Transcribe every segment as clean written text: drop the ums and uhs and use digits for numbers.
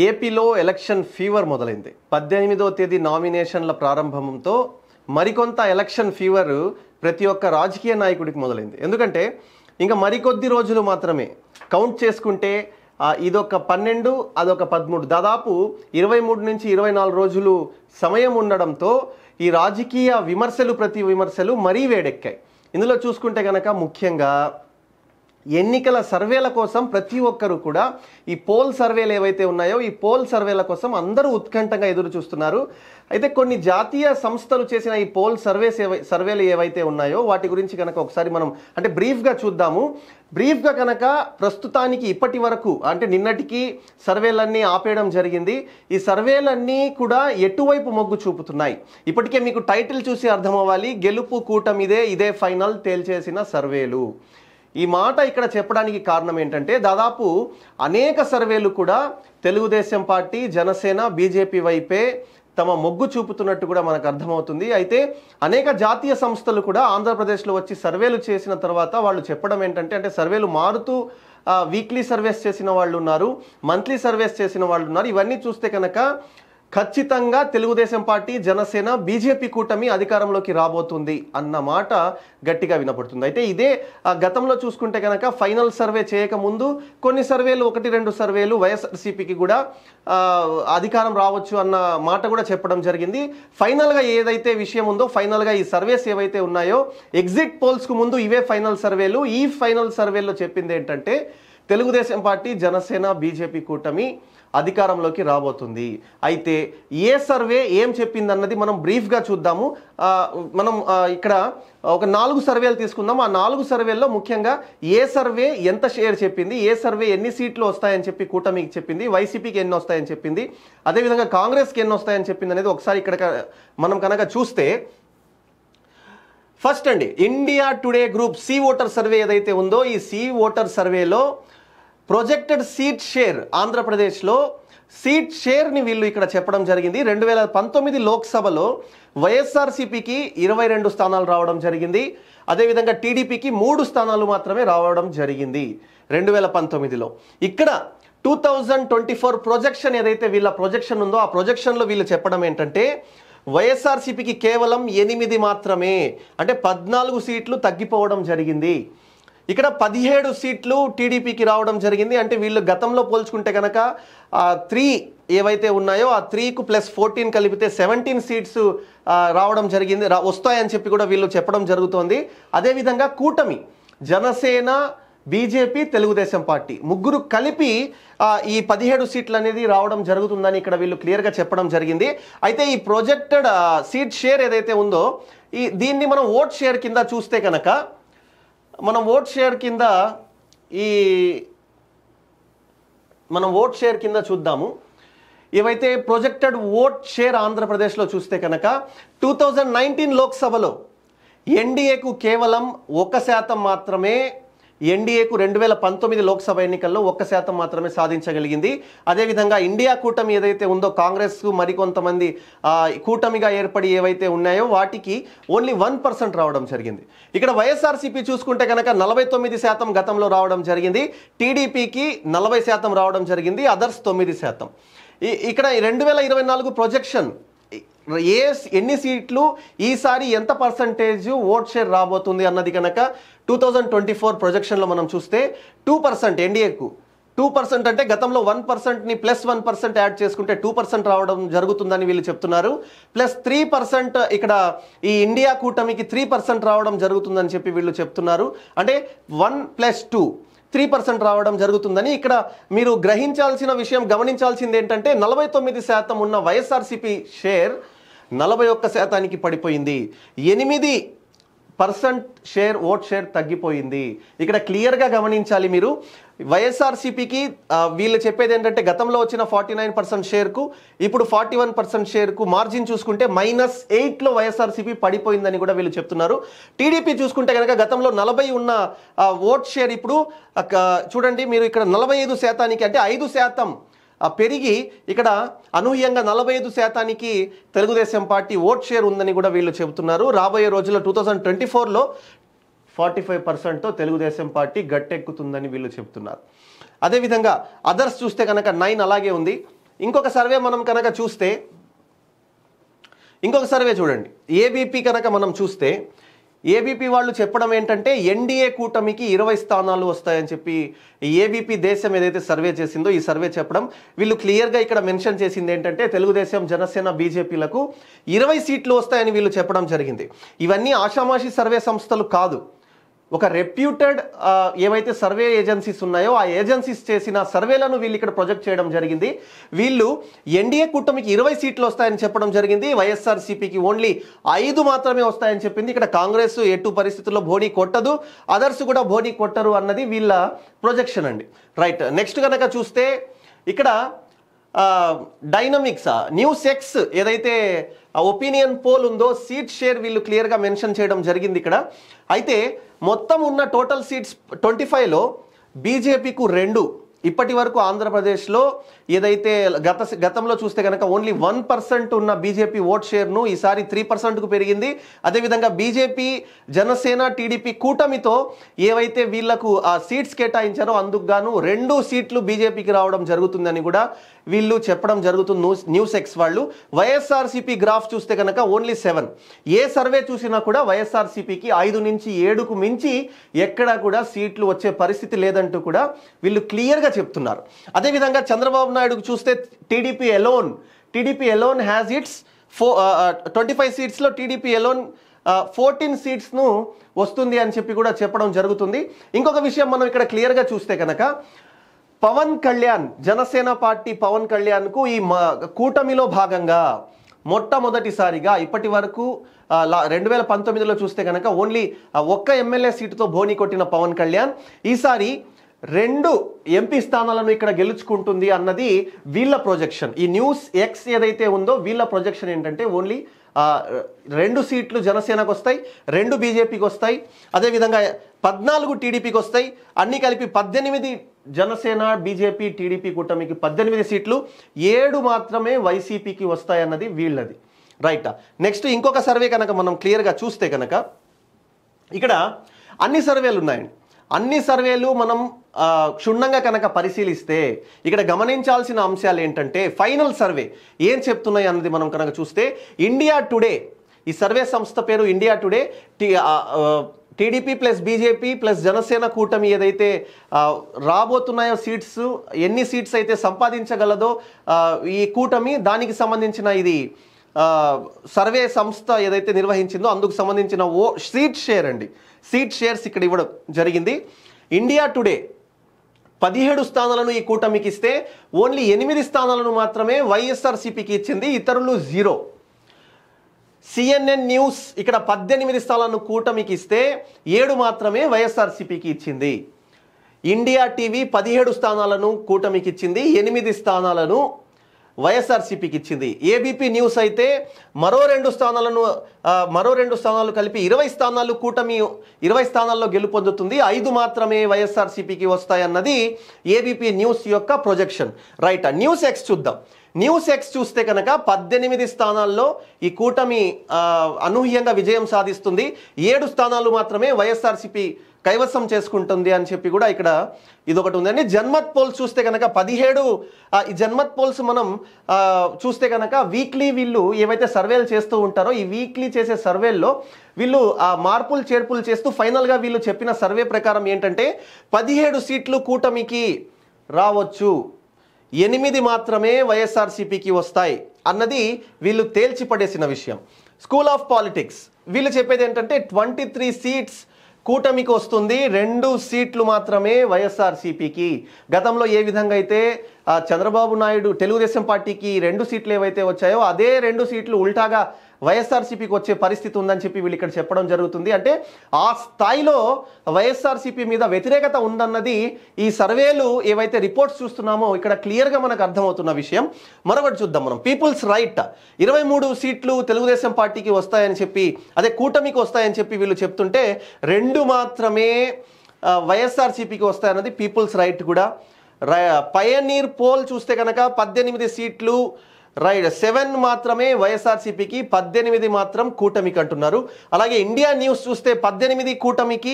ఏపీలో election fever మొదలైంది. 18వ తేదీ నామినేషన్ల ప్రారంభంతో మరికొంత ఎలక్షన్ ఫీవర్ ప్రతి ఒక్క రాజకీయ నాయకుడికి మొదలైంది. ఎందుకంటే ఇంకా మరికొద్ది రోజులు మాత్రమే కౌంట్ చేసుకుంటే ఇదొక 12 అదొక 13 దాదాపు 23 నుంచి 24 రోజులు సమయం ఉండడంతో ఈ రాజకీయ విమర్శలు ప్రతి విమర్శలు మరీ వేడెక్కాయి. ఇందులో చూసుకుంటే కనుక ముఖ్యంగా ఎన్నికల సర్వేల కోసం ప్రతి ఒక్కరు కూడా ఈ పోల్ సర్వేలు ఏవైతే ఉన్నాయో ఈ పోల్ సర్వేల కోసం అందరూ ఉత్కంఠంగా ఎదురు చూస్తున్నారు. అయితే కొన్ని జాతీయ సంస్థలు చేసిన ఈ పోల్ సర్వేలు ఏవైతే ఉన్నాయో వాటి గురించి కనుక ఒకసారి మనం అంటే బ్రీఫ్గా చూద్దాము. బ్రీఫ్గా కనుక ప్రస్తుతానికి ఇప్పటి వరకు అంటే నిన్నటికి సర్వేలన్నీ ఆపేయడం జరిగింది. ఈ సర్వేలన్నీ కూడా ఎటువైపు మొగ్గు చూపుతున్నాయి ఇప్పటికే మీకు టైటిల్ చూసి అర్థం అవ్వాలి. గెలుపు కూటమిదే, ఇదే ఫైనల్ తేల్చేసిన సర్వేలు. ఈ మాట ఇక్కడ చెప్పడానికి కారణం ఏంటంటే దాదాపు అనేక సర్వేలు కూడా తెలుగుదేశం పార్టీ, జనసేన, బీజేపీ వైపే తమ మొగ్గు చూపుతున్నట్టు కూడా మనకు అర్థమవుతుంది. అయితే అనేక జాతీయ సంస్థలు కూడా ఆంధ్రప్రదేశ్లో వచ్చి సర్వేలు చేసిన తర్వాత వాళ్ళు చెప్పడం ఏంటంటే అంటే సర్వేలు మారుతూ వీక్లీ సర్వేస్ చేసిన వాళ్ళు ఉన్నారు, మంత్లీ సర్వేస్ చేసిన వాళ్ళు ఉన్నారు. ఇవన్నీ చూస్తే కనుక ఖచ్చితంగా తెలుగుదేశం పార్టీ, జనసేన, బీజేపీ కూటమి అధికారంలోకి రాబోతుంది అన్న మాట గట్టిగా వినపడుతుంది. అయితే ఇదే గతంలో చూసుకుంటే కనుక ఫైనల్ సర్వే చేయకముందు కొన్ని సర్వేలు 1-2 సర్వేలు వైఎస్ఆర్సీపీకి కూడా అధికారం రావచ్చు అన్న మాట కూడా చెప్పడం జరిగింది. ఫైనల్గా ఏదైతే విషయం ఉందో ఫైనల్గా ఈ సర్వేస్ ఏవైతే ఉన్నాయో ఎగ్జిట్ పోల్స్కు ముందు ఇవే ఫైనల్ సర్వేలు. ఈ ఫైనల్ సర్వేలో చెప్పింది ఏంటంటే తెలుగుదేశం పార్టీ, జనసేన, బీజేపీ కూటమి అధికారంలోకి రాబోతుంది. అయితే ఏ సర్వే ఏం చెప్పిందన్నది మనం బ్రీఫ్గా చూద్దాము. మనం ఇక్కడ ఒక 4 సర్వేలు తీసుకుందాం. ఆ 4 సర్వేల్లో ముఖ్యంగా ఏ సర్వే ఎంత షేర్ చెప్పింది, ఏ సర్వే ఎన్ని సీట్లు వస్తాయని చెప్పి కూటమికి చెప్పింది, వైసీపీకి ఎన్ని వస్తాయని చెప్పింది, అదేవిధంగా కాంగ్రెస్కి ఎన్ని వస్తాయని చెప్పింది అనేది ఒకసారి ఇక్కడ మనం కనుక చూస్తే ఫస్ట్ అండి India today group C voter survey ఏదైతే ఉందో ఈ సి ఓటర్ సర్వేలో ప్రొజెక్టెడ్ సీట్ షేర్ ఆంధ్రప్రదేశ్లో సీట్ షేర్ని వీళ్ళు ఇక్కడ చెప్పడం జరిగింది. 2019 లోక్సభలో వైఎస్ఆర్సీపీకి 22 స్థానాలు రావడం జరిగింది. అదేవిధంగా టీడీపీకి 3 స్థానాలు మాత్రమే రావడం జరిగింది 2019లో. ఇక్కడ 2024 ప్రొజెక్షన్ ఏదైతే వీళ్ళ ప్రొజెక్షన్ ఉందో ఆ ప్రొజెక్షన్లో వీళ్ళు చెప్పడం ఏంటంటే వైఎస్ఆర్సీపీకి కేవలం 8 మాత్రమే అంటే 14 సీట్లు తగ్గిపోవడం జరిగింది. ఇక్కడ 17 సీట్లు టీడీపీకి రావడం జరిగింది. అంటే వీళ్ళు గతంలో పోల్చుకుంటే కనుక 3 ఏవైతే ఉన్నాయో ఆ 3కు ప్లస్ 14 కలిపితే 17 సీట్స్ రావడం జరిగింది, వస్తాయని చెప్పి కూడా వీళ్ళు చెప్పడం జరుగుతోంది. అదేవిధంగా కూటమి జనసేన, బీజేపీ, తెలుగుదేశం పార్టీ ముగ్గురు కలిపి ఈ 17 సీట్లు అనేది రావడం జరుగుతుందని ఇక్కడ వీళ్ళు క్లియర్గా చెప్పడం జరిగింది. అయితే ఈ ప్రొజెక్టెడ్ సీట్ షేర్ ఏదైతే ఉందో దీన్ని మనం ఓట్ షేర్ కింద చూస్తే కనుక మనం ఓట్ షేర్ కింద చూద్దాము. ఏవైతే ప్రొజెక్టెడ్ ఓట్ షేర్ ఆంధ్రప్రదేశ్లో చూస్తే కనుక 2019 లోక్సభలో ఎన్డీఏకు కేవలం 1% మాత్రమే, ఎన్డీఏకు 2019 లోక్సభ ఎన్నికల్లో 1% మాత్రమే సాధించగలిగింది. అదేవిధంగా ఇండియా కూటమి ఏదైతే ఉందో కాంగ్రెస్ మరికొంతమంది కూటమిగా ఏర్పడి ఏవైతే ఉన్నాయో వాటికి ఓన్లీ 1% రావడం జరిగింది. ఇక్కడ వైఎస్ఆర్సీపీ చూసుకుంటే కనుక 49% గతంలో రావడం జరిగింది, టీడీపీకి 40% రావడం జరిగింది, అదర్స్ 9%. ఇక్కడ 2024 ప్రొజెక్షన్ ఎన్ని సీట్లు ఈసారి ఎంత పర్సంటేజ్ ఓట్ షేర్ రాబోతుంది అన్నది కనుక 2024 ప్రొజెక్షన్లో మనం చూస్తే 2% ఎన్డీఏకు 2% అంటే గతంలో 1%ని ప్లస్ 1% యాడ్ చేసుకుంటే 2% రావడం జరుగుతుందని వీళ్ళు చెప్తున్నారు. ప్లస్ 3% ఇక్కడ ఈ ఇండియా కూటమికి 3% రావడం జరుగుతుందని చెప్పి వీళ్ళు చెప్తున్నారు. అంటే 1 + 2 3% రావడం జరుగుతుందని. ఇక్కడ మీరు గ్రహించాల్సిన విషయం, గమనించాల్సింది ఏంటంటే 49% ఉన్న వైఎస్ఆర్సీపీ షేర్ 41%కి పడిపోయింది. 8% షేర్ ఓట్ షేర్ తగ్గిపోయింది. ఇక్కడ క్లియర్గా గమనించాలి మీరు. వైఎస్ఆర్సీపీకి వీళ్ళు చెప్పేది ఏంటంటే గతంలో వచ్చిన 49% షేర్కు ఇప్పుడు 41% షేర్కు మార్జిన్ చూసుకుంటే -8లో వైఎస్ఆర్సీపీ పడిపోయిందని కూడా వీళ్ళు చెప్తున్నారు. టీడీపీ చూసుకుంటే కనుక గతంలో 40 ఉన్న ఓట్ షేర్ ఇప్పుడు చూడండి మీరు ఇక్కడ 45% అంటే 5% పెరిగి ఇక్కడ అనూహ్యంగా 45%కి తెలుగుదేశం పార్టీ ఓట్ షేర్ ఉందని కూడా వీళ్ళు చెబుతున్నారు. రాబోయే రోజుల్లో 2024లో 45%తో తెలుగుదేశం పార్టీ గట్టెక్కుతుందని వీళ్ళు చెప్తున్నారు. అదేవిధంగా అదర్స్ చూస్తే కనుక 9 అలాగే ఉంది. ఇంకొక సర్వే మనం కనుక చూస్తే, ఇంకొక సర్వే చూడండి, ఏబీపీ కనుక మనం చూస్తే ఏబీపీ వాళ్ళు చెప్పడం ఏంటంటే ఎన్డీఏ కూటమికి 20 స్థానాలు వస్తాయని చెప్పి ఏబీపీ దేశం ఏదైతే సర్వే చేసిందో ఈ సర్వే చెప్పడం, వీళ్ళు క్లియర్గా ఇక్కడ మెన్షన్ చేసింది ఏంటంటే తెలుగుదేశం, జనసేన, బీజేపీలకు 20 సీట్లు వస్తాయని వీళ్ళు చెప్పడం జరిగింది. ఇవన్నీ ఆషామాషి సర్వే సంస్థలు కాదు, ఒక రెప్యూటెడ్ ఏవైతే సర్వే ఏజెన్సీస్ ఉన్నాయో ఆ ఏజెన్సీస్ చేసిన సర్వేలను వీళ్ళు ఇక్కడ ప్రొజెక్ట్ చేయడం జరిగింది. వీళ్ళు ఎన్డీఏ కూటమికి 20 సీట్లు వస్తాయని చెప్పడం జరిగింది, వైఎస్ఆర్సీపీకి ఓన్లీ 5 మాత్రమే వస్తాయని చెప్పింది. ఇక్కడ కాంగ్రెస్ ఎటు పరిస్థితుల్లో బోని కొట్టదు, అదర్స్ కూడా బోని కొట్టరు అన్నది వీళ్ళ ప్రొజెక్షన్ అండి. రైట్, నెక్స్ట్ కనుక చూస్తే ఇక్కడ డైనమిక్స్ న్యూస్ ఎక్స్ ఏదైతే ఒపీనియన్ పోల్ ఉందో సీట్ షేర్ వీళ్ళు క్లియర్గా మెన్షన్ చేయడం జరిగింది ఇక్కడ. అయితే మొత్తం ఉన్న టోటల్ సీట్స్ 25లో బీజేపీకు 2. ఇప్పటి వరకు ఆంధ్రప్రదేశ్లో ఏదైతే గతంలో చూస్తే కనుక ఓన్లీ 1% ఉన్న బీజేపీ ఓట్ షేర్ను ఈసారి 3%కు పెరిగింది. అదేవిధంగా బీజేపీ, జనసేన, టీడీపీ కూటమితో ఏవైతే వీళ్లకు ఆ సీట్స్ కేటాయించారో అందుకు గాను 2 సీట్లు బీజేపీకి రావడం జరుగుతుందని కూడా వీళ్ళు చెప్పడం జరుగుతుంది న్యూస్ ఎక్స్ వాళ్ళు. వైఎస్ఆర్సీపీ గ్రాఫ్ చూస్తే కనుక ఓన్లీ 7. ఏ సర్వే చూసినా కూడా వైఎస్ఆర్సీపీకి 5 నుంచి 7కు మించి ఎక్కడా కూడా సీట్లు వచ్చే పరిస్థితి లేదంటూ కూడా వీళ్ళు క్లియర్గా చెప్తున్నారు. అదేవిధంగా చంద్రబాబు నాయుడుకు చూస్తే టీడీపీ ఎలోన్ హ్యాస్ ఇట్స్ 25 సీట్స్లో టీడీపీ ఎలోన్ 14 సీట్స్ను వస్తుంది అని చెప్పి కూడా చెప్పడం జరుగుతుంది. ఇంకొక విషయం మనం ఇక్కడ క్లియర్గా చూస్తే కనుక పవన్ కళ్యాణ్, జనసేన పార్టీ పవన్ కళ్యాణ్కు ఈ కూటమిలో భాగంగా మొట్టమొదటిసారిగా ఇప్పటి వరకు 2019లో చూస్తే కనుక ఓన్లీ 1 ఎమ్మెల్యే సీటుతో బోని కొట్టిన పవన్ కళ్యాణ్ ఈసారి 2 ఎంపీ స్థానాలను ఇక్కడ గెలుచుకుంటుంది అన్నది వీళ్ళ ప్రొజెక్షన్. ఈ న్యూస్ ఎక్స్ ఏదైతే ఉందో వీళ్ళ ప్రొజెక్షన్ ఏంటంటే ఓన్లీ 2 సీట్లు జనసేనకు వస్తాయి, 2 బీజేపీకి వస్తాయి, అదేవిధంగా 14 టీడీపీకి వస్తాయి. అన్ని కలిపి 18 జనసేన, బీజేపీ, టీడీపీ కూటమికి 18 సీట్లు, 7 మాత్రమే వైసీపీకి వస్తాయన్నది వీళ్ళది. రైట్, నెక్స్ట్ ఇంకొక సర్వే కనుక మనం క్లియర్గా చూస్తే కనుక ఇక్కడ అన్ని సర్వేలు ఉన్నాయండి. అన్ని సర్వేలు మనం క్షుణ్ణంగా కనుక పరిశీలిస్తే ఇక్కడ గమనించాల్సిన అంశాలు ఏంటంటే ఫైనల్ సర్వే ఏం చెప్తున్నాయి అన్నది మనం కనుక చూస్తే ఇండియా టుడే, ఈ సర్వే సంస్థ పేరు India today, TDP plus BJP plus Janasena కూటమి ఏదైతే రాబోతున్నాయో సీట్స్, ఎన్ని సీట్స్ అయితే సంపాదించగలదో ఈ కూటమి, దానికి సంబంధించిన ఇది సర్వే సంస్థ ఏదైతే నిర్వహించిందో అందుకు సంబంధించిన సీట్ షేర్ అండి. సీట్ షేర్స్ ఇక్కడ ఇవ్వడం జరిగింది. ఇండియా టుడే 17 స్థానాలను ఈ కూటమికి ఇస్తే ఓన్లీ 8 స్థానాలను మాత్రమే వైఎస్ఆర్సీపీకి ఇచ్చింది, ఇతరులు 0. సిఎన్ఎన్ న్యూస్ ఇక్కడ 18 స్థానాలను కూటమికి ఇస్తే 7 మాత్రమే వైఎస్ఆర్సీపీకి ఇచ్చింది. ఇండియా టీవీ 17 స్థానాలను కూటమికి ఇచ్చింది, 8 స్థానాలను వైఎస్ఆర్సీపీకి ఇచ్చింది. ఏబీపీ న్యూస్ అయితే మరో 2 స్థానాలు కలిపి 20 స్థానాలు కూటమి 20 స్థానాల్లో గెలుపొందుతుంది, 5 మాత్రమే వైఎస్ఆర్సీపీకి వస్తాయన్నది ఏబీపీ న్యూస్ యొక్క ప్రొజెక్షన్. రైట్, న్యూస్ ఎక్స్ చూద్దాం. న్యూస్ ఎక్స్ చూస్తే కనుక 18 స్థానాల్లో ఈ కూటమి అనూహ్యంగా విజయం సాధిస్తుంది, 7 స్థానాలు మాత్రమే వైఎస్ఆర్సీపీ కైవసం చేసుకుంటుంది అని చెప్పి కూడా ఇక్కడ ఇదొకటి ఉందండి. జన్మత్ పోల్స్ చూస్తే కనుక 17 ఈ జన్మత్ పోల్స్ మనం చూస్తే కనుక వీక్లీ వీళ్ళు ఏవైతే సర్వేలు చేస్తూ ఉంటారో ఈ వీక్లీ చేసే సర్వేల్లో వీళ్ళు మార్పులు చేర్పులు చేస్తూ ఫైనల్గా వీళ్ళు చెప్పిన సర్వే ప్రకారం ఏంటంటే 17 సీట్లు కూటమికి రావచ్చు, 8 మాత్రమే వైఎస్ఆర్సీపీకి వస్తాయి అన్నది వీళ్ళు తేల్చి పడేసిన విషయం. స్కూల్ ఆఫ్ పాలిటిక్స్ వీళ్ళు చెప్పేది ఏంటంటే 23 సీట్స్ కూటమికి వస్తుంది, 2 సీట్లు మాత్రమే వైఎస్ఆర్సీపీకి. గతంలో ఏ విధంగా అయితే చంద్రబాబు నాయుడు తెలుగుదేశం పార్టీకి 2 సీట్లు ఏవైతే వచ్చాయో అదే 2 సీట్లు ఉల్టాగా వైఎస్ఆర్సీపీకి వచ్చే పరిస్థితి ఉందని చెప్పి వీళ్ళు ఇక్కడ చెప్పడం జరుగుతుంది. అంటే ఆ స్థాయిలో వైఎస్ఆర్సీపీ మీద వ్యతిరేకత ఉందన్నది ఈ సర్వేలు ఏవైతే రిపోర్ట్స్ చూస్తున్నామో ఇక్కడ క్లియర్గా మనకు అర్థమవుతున్న విషయం. మరొకటి చూద్దాం మనం. పీపుల్స్ రైట్ 23 సీట్లు తెలుగుదేశం పార్టీకి వస్తాయని చెప్పి, అదే కూటమికి వస్తాయని చెప్పి వీళ్ళు చెప్తుంటే 2 మాత్రమే వైఎస్ఆర్సీపీకి వస్తాయన్నది పీపుల్స్ రైట్ కూడా. పయనీర్ పోల్ చూస్తే కనుక 18 సీట్లు రైట్ 7 మాత్రమే వైఎస్ఆర్సీపీకి, 18 మాత్రం కూటమికి అంటున్నారు. అలాగే ఇండియా న్యూస్ చూస్తే 18 కూటమికి,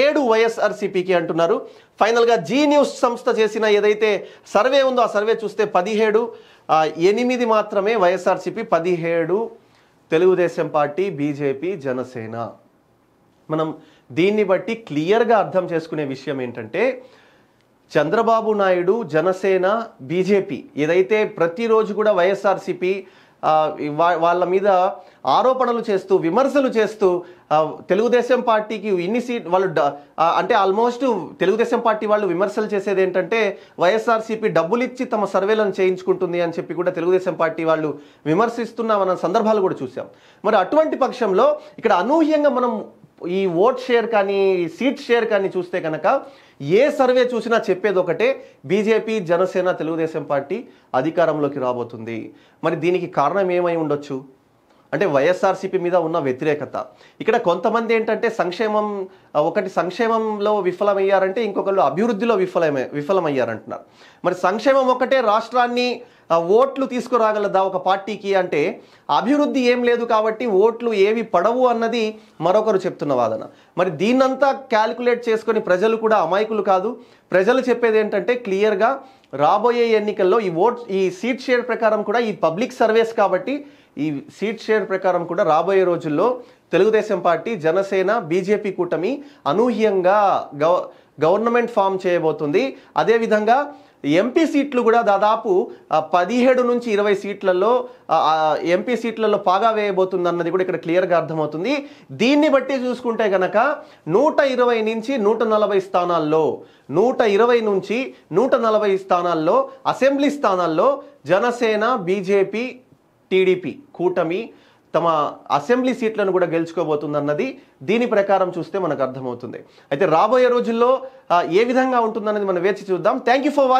7 వైఎస్ఆర్సీపీకి అంటున్నారు. ఫైనల్గా జీ న్యూస్ సంస్థ చేసిన ఏదైతే సర్వే ఉందో ఆ సర్వే చూస్తే 17, 8 మాత్రమే వైఎస్ఆర్సీపీ, 17 తెలుగుదేశం పార్టీ, బీజేపీ, జనసేన. మనం దీన్ని బట్టి క్లియర్గా అర్థం చేసుకునే విషయం ఏంటంటే చంద్రబాబు నాయుడు, జనసేన, బీజేపీ ఏదైతే ప్రతిరోజు కూడా వైఎస్ఆర్సీపీ వాళ్ళ మీద ఆరోపణలు చేస్తూ, విమర్శలు చేస్తూ తెలుగుదేశం పార్టీకి ఇన్ని వాళ్ళు అంటే ఆల్మోస్ట్ తెలుగుదేశం పార్టీ వాళ్ళు విమర్శలు చేసేది ఏంటంటే వైఎస్ఆర్సీపీ డబ్బులు ఇచ్చి తమ సర్వేలను చేయించుకుంటుంది అని చెప్పి కూడా తెలుగుదేశం పార్టీ వాళ్ళు విమర్శిస్తున్న మన సందర్భాలు కూడా చూసాం. మరి అటువంటి పక్షంలో ఇక్కడ అనూహ్యంగా మనం ఈ ఓట్ షేర్ కానీ సీట్ షేర్ కానీ చూస్తే కనుక ఏ సర్వే చూసినా చెప్పేది ఒకటే, బీజేపీ, జనసేన, తెలుగుదేశం పార్టీ అధికారంలోకి రాబోతుంది. మరి దీనికి కారణం ఏమై ఉండొచ్చు అంటే వైఎస్ఆర్సీపీ మీద ఉన్న వ్యతిరేకత. ఇక్కడ కొంతమంది ఏంటంటే సంక్షేమంలో విఫలమయ్యారంటే ఇంకొకళ్ళు అభివృద్ధిలో విఫలమయ్యారంటున్నారు. మరి సంక్షేమం ఒకటే రాష్ట్రాన్ని ఓట్లు తీసుకురాగలదా ఒక పార్టీకి అంటే అభివృద్ధి ఏం లేదు కాబట్టి ఓట్లు ఏవి పడవు అన్నది మరొకరు చెప్తున్న వాదన. మరి దీన్నంతా క్యాలిక్యులేట్ చేసుకొని ప్రజలు కూడా అమాయకులు కాదు. ప్రజలు చెప్పేది ఏంటంటే క్లియర్గా రాబోయే ఎన్నికల్లో ఈ సీట్ షేర్ ప్రకారం కూడా ఈ పబ్లిక్ సర్వేస్ కాబట్టి ఈ సీట్ షేర్ ప్రకారం కూడా రాబోయే రోజుల్లో తెలుగుదేశం పార్టీ, జనసేన, బీజేపీ కూటమి అనూహ్యంగా గవర్నమెంట్ ఫామ్ చేయబోతుంది. అదేవిధంగా ఎంపీ సీట్లు కూడా దాదాపు 17 నుంచి 20 సీట్లలో ఎంపీ సీట్లలో పాగా వేయబోతుంది అన్నది కూడా ఇక్కడ క్లియర్గా అర్థమవుతుంది. దీన్ని బట్టి చూసుకుంటే కనుక 120 నుంచి 140 స్థానాల్లో 120 నుంచి 140 స్థానాల్లో అసెంబ్లీ స్థానాల్లో జనసేన, బీజేపీ, టీడీపీ కూటమి తమ అసెంబ్లీ సీట్లను కూడా గెలుచుకోబోతుందన్నది దీని ప్రకారం చూస్తే మనకు అర్థమవుతుంది. అయితే రాబోయే రోజుల్లో ఏ విధంగా ఉంటుందన్నది మనం వేచి చూద్దాం. Thank you for watching.